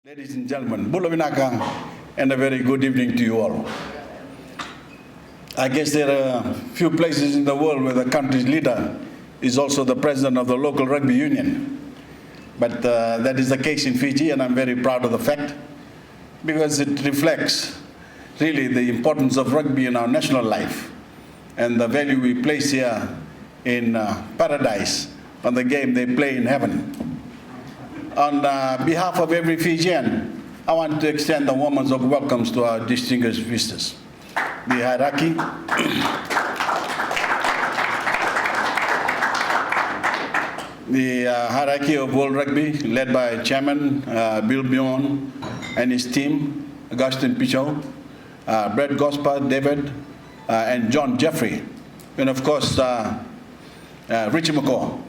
Ladies and gentlemen, Bula Vinaka, and a very good evening to you all. I guess there are a few places in the world where the country's leader is also the president of the local rugby union. But that is the case in Fiji, and I'm very proud of the fact, because it reflects really the importance of rugby in our national life and the value we place here in paradise on the game they play in heaven. On behalf of every Fijian, I want to extend the warmest of welcomes to our distinguished visitors. The hierarchy, of World Rugby, led by Chairman Bill Bjorn and his team, Augustine Pichot, Brett Gosper, David, and John Jeffrey, and of course, Richie McCaw.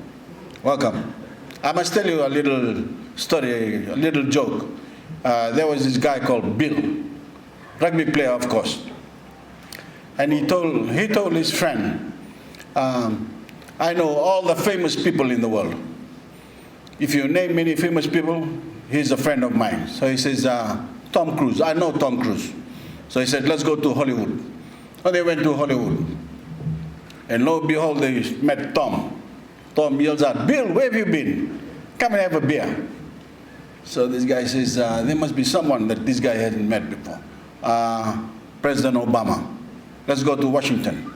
Welcome. I must tell you a little story, a little joke. There was this guy called Bill, rugby player, of course. And he told his friend, I know all the famous people in the world. If you name many famous people, he's a friend of mine. So he says, Tom Cruise, I know Tom Cruise. So he said, let's go to Hollywood. So they went to Hollywood. And lo and behold, they met Tom. Tom yells out, Bill, where have you been? Come and have a beer. So this guy says, there must be someone that this guy hasn't met before. President Obama. Let's go to Washington.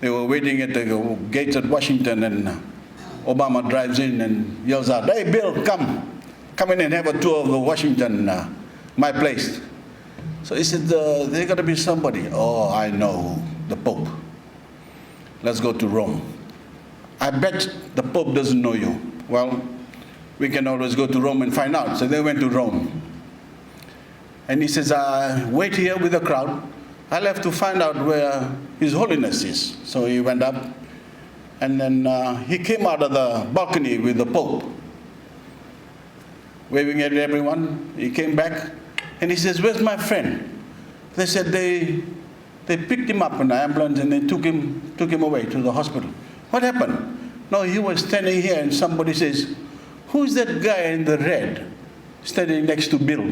They were waiting at the gates at Washington, and Obama drives in and yells out, hey, Bill, come in and have a tour of the Washington, my place. So he said, there's got to be somebody. Oh, I know, the Pope. Let's go to Rome. I bet the Pope doesn't know you. Well, we can always go to Rome and find out. So they went to Rome. And he says, wait here with the crowd. I'll have to find out where His Holiness is. So he went up, and then he came out of the balcony with the Pope, waving at everyone. He came back, and he says, where's my friend? They said they picked him up in an ambulance, and they took him away to the hospital. What happened? No, he was standing here, and somebody says, who's that guy in the red standing next to Bill?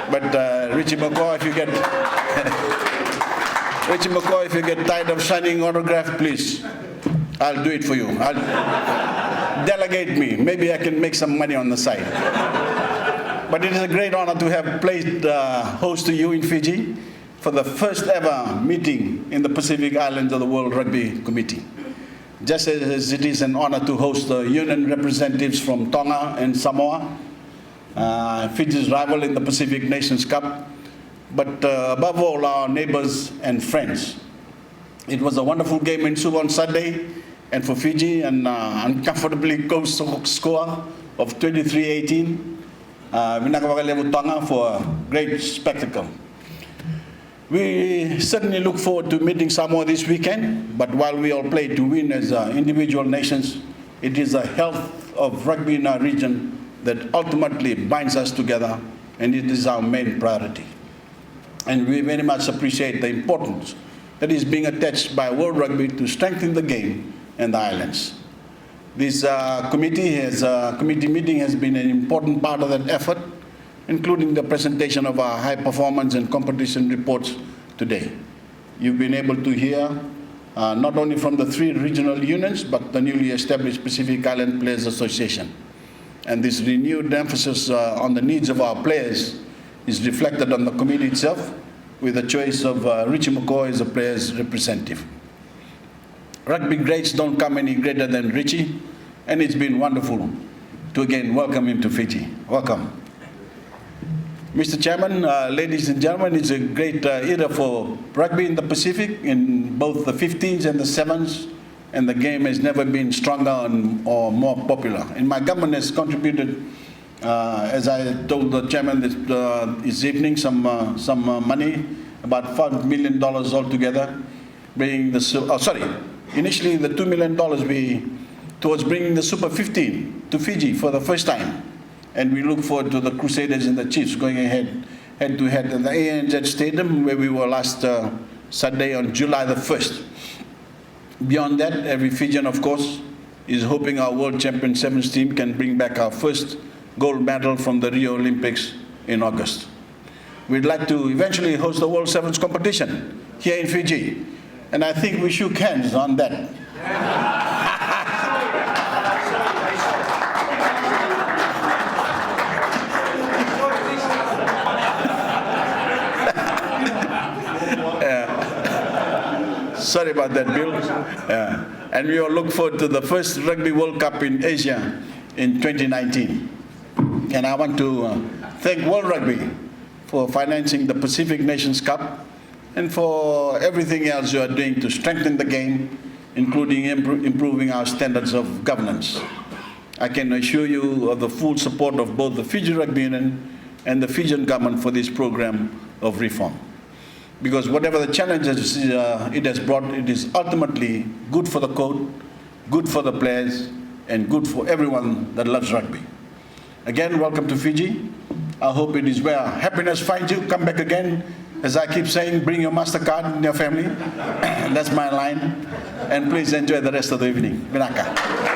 But Richie McCaw, if you get tired of signing autograph, please, I'll do it for you. Delegate me. Maybe I can make some money on the side. But it is a great honor to have played host to you in Fiji for the first ever meeting in the Pacific Islands of the World Rugby Committee. Just as it is an honor to host the union representatives from Tonga and Samoa, Fiji's rival in the Pacific Nations Cup, but above all, our neighbors and friends. It was a wonderful game in Suva on Sunday, and for Fiji, an uncomfortably close score of 23-18. Vinakawakalevu Tonga for a great spectacle. We certainly look forward to meeting Samoa this weekend, but while we all play to win as individual nations, it is the health of rugby in our region that ultimately binds us together, and it is our main priority. And we very much appreciate the importance that is being attached by World Rugby to strengthen the game and the islands. This committee meeting has been an important part of that effort, including the presentation of our high performance and competition reports today. You've been able to hear not only from the 3 regional unions, but the newly established Pacific Island Players Association. And this renewed emphasis on the needs of our players is reflected on the committee itself, with the choice of Richie McCaw as a players' representative. Rugby greats don't come any greater than Richie, and it's been wonderful to again welcome him to Fiji. Welcome. Mr. Chairman, ladies and gentlemen, it's a great era for rugby in the Pacific, in both the 15s and the 7s, and the game has never been stronger or more popular. And my government has contributed, as I told the chairman this evening, some money, about $5 million altogether, bringing initially the $2 million towards bringing the Super 15 to Fiji for the first time. And we look forward to the Crusaders and the Chiefs going head to head at the ANZ Stadium, where we were last Sunday on July the 1st. Beyond that, every Fijian, of course, is hoping our World Champion Sevens team can bring back our first gold medal from the Rio Olympics in August. We'd like to eventually host the World Sevens competition here in Fiji, and I think we shook hands on that. Sorry about that, Bill. And we all look forward to the first Rugby World Cup in Asia in 2019. And I want to thank World Rugby for financing the Pacific Nations Cup and for everything else you are doing to strengthen the game, including improving our standards of governance. I can assure you of the full support of both the Fiji Rugby Union and the Fijian government for this program of reform. Because whatever the challenges it has brought, it is ultimately good for the code, good for the players, and good for everyone that loves rugby. Again, welcome to Fiji. I hope it is where happiness finds you. Come back again. As I keep saying, bring your MasterCard and your family. That's my line. And please enjoy the rest of the evening. Vinaka.